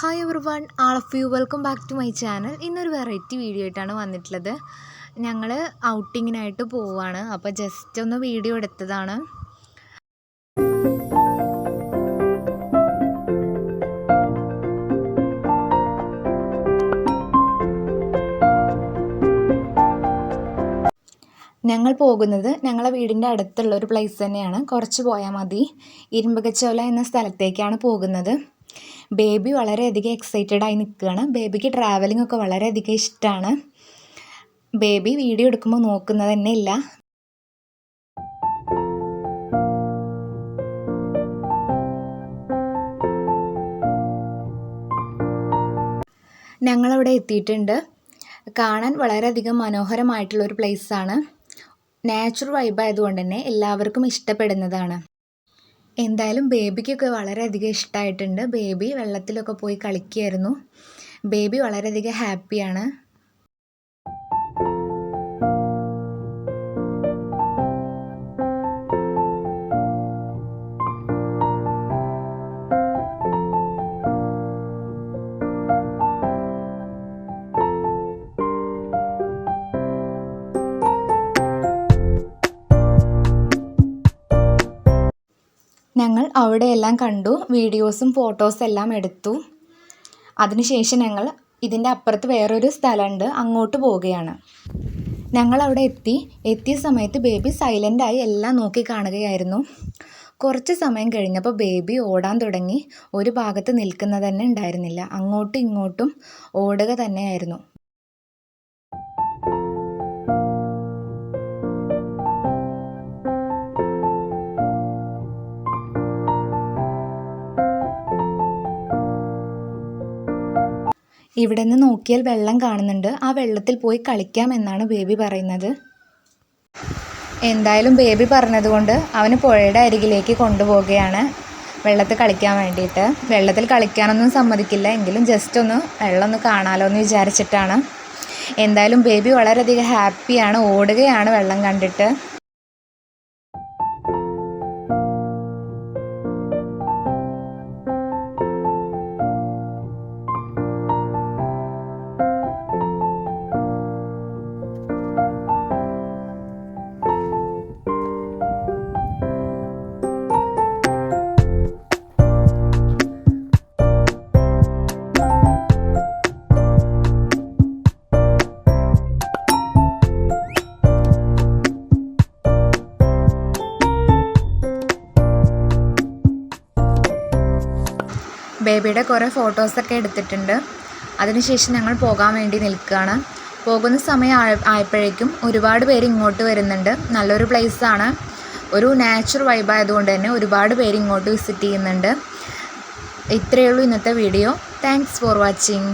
Hi everyone, all of you welcome back to my channel. ഇന്നൊരു variety video ആയിട്ടാണ് വന്നിട്ടുള്ളത്. ഞങ്ങൾ ഔട്ടിങ്ങിനായിട്ട് പോവുകയാണ്. അപ്പോൾ ജസ്റ്റ് ഒന്ന് വീഡിയോ എടുത്തതാണ്. ഞങ്ങൾ പോകുന്നത് ഞങ്ങളെ വീടിൻ്റെ അടുത്തുള്ള ഒരു പ്ലേസ് തന്നെയാണ്. കുറച്ച് പോയാൽ മതി. ഇരുമ്പകച്ചോല എന്ന സ്ഥലത്തേക്കാണ് പോകുന്നത്. ബേബി വളരെയധികം എക്സൈറ്റഡ് ആയി നിൽക്കുകയാണ്. ബേബിക്ക് ട്രാവലിംഗ് ഒക്കെ വളരെയധികം ഇഷ്ടമാണ്. ബേബി വീഡിയോ എടുക്കുമ്പോൾ നോക്കുന്നത് തന്നെ ഇല്ല. ഞങ്ങളവിടെ എത്തിയിട്ടുണ്ട്. കാണാൻ വളരെയധികം മനോഹരമായിട്ടുള്ളൊരു പ്ലേസാണ്. നാച്ചുറൽ വൈബ് ആയതുകൊണ്ട് തന്നെ എല്ലാവർക്കും ഇഷ്ടപ്പെടുന്നതാണ്. എന്തായാലും ബേബിക്കൊക്കെ വളരെയധികം ഇഷ്ടമായിട്ടുണ്ട്. ബേബി വെള്ളത്തിലൊക്കെ പോയി കളിക്കുകയായിരുന്നു. ബേബി വളരെയധികം ഹാപ്പിയാണ്. ഞങ്ങൾ അവിടെയെല്ലാം കണ്ടു. വീഡിയോസും ഫോട്ടോസും എല്ലാം എടുത്തു. അതിനുശേഷം ഞങ്ങൾ ഇതിൻ്റെ അപ്പുറത്ത് വേറൊരു സ്ഥലമുണ്ട്, അങ്ങോട്ട് പോവുകയാണ്. ഞങ്ങൾ അവിടെ എത്തിയ സമയത്ത് ബേബി സൈലൻ്റായി എല്ലാം നോക്കി കാണുകയായിരുന്നു. കുറച്ച് സമയം കഴിഞ്ഞപ്പോൾ ബേബി ഓടാൻ തുടങ്ങി. ഒരു ഭാഗത്ത് നിൽക്കുന്നത് തന്നെ ഉണ്ടായിരുന്നില്ല. അങ്ങോട്ടും ഇങ്ങോട്ടും ഓടുക തന്നെയായിരുന്നു. ഇവിടെ നിന്ന് നോക്കിയാൽ വെള്ളം കാണുന്നുണ്ട്. ആ വെള്ളത്തിൽ പോയി കളിക്കാം എന്നാണ് ബേബി പറയുന്നത്. എന്തായാലും ബേബി പറഞ്ഞതുകൊണ്ട് അവന് പുഴയുടെ അരികിലേക്ക് കൊണ്ടുപോവുകയാണ് വെള്ളത്തിൽ കളിക്കാൻ വേണ്ടിയിട്ട്. വെള്ളത്തിൽ കളിക്കാനൊന്നും സമ്മതിക്കില്ല, എങ്കിലും ജസ്റ്റ് ഒന്ന് വെള്ളം ഒന്ന് കാണാമല്ലോ എന്ന് വിചാരിച്ചിട്ടാണ്. എന്തായാലും ബേബി വളരെയധികം ഹാപ്പിയാണ്, ഓടുകയാണ് വെള്ളം കണ്ടിട്ട്. ബേബിയുടെ കുറേ ഫോട്ടോസൊക്കെ എടുത്തിട്ടുണ്ട്. അതിനുശേഷം ഞങ്ങൾ പോകാൻ വേണ്ടി നിൽക്കുകയാണ്. പോകുന്ന സമയം ആയപ്പോഴേക്കും ഒരുപാട് പേര് ഇങ്ങോട്ട് വരുന്നുണ്ട്. നല്ലൊരു പ്ലേസാണ്. ഒരു നാച്ചുറൽ വൈബ് ആയതുകൊണ്ട് തന്നെ ഒരുപാട് പേര് ഇങ്ങോട്ട് വിസിറ്റ് ചെയ്യുന്നുണ്ട്. ഇത്രയേ ഉള്ളൂ ഇന്നത്തെ വീഡിയോ. Thanks for watching.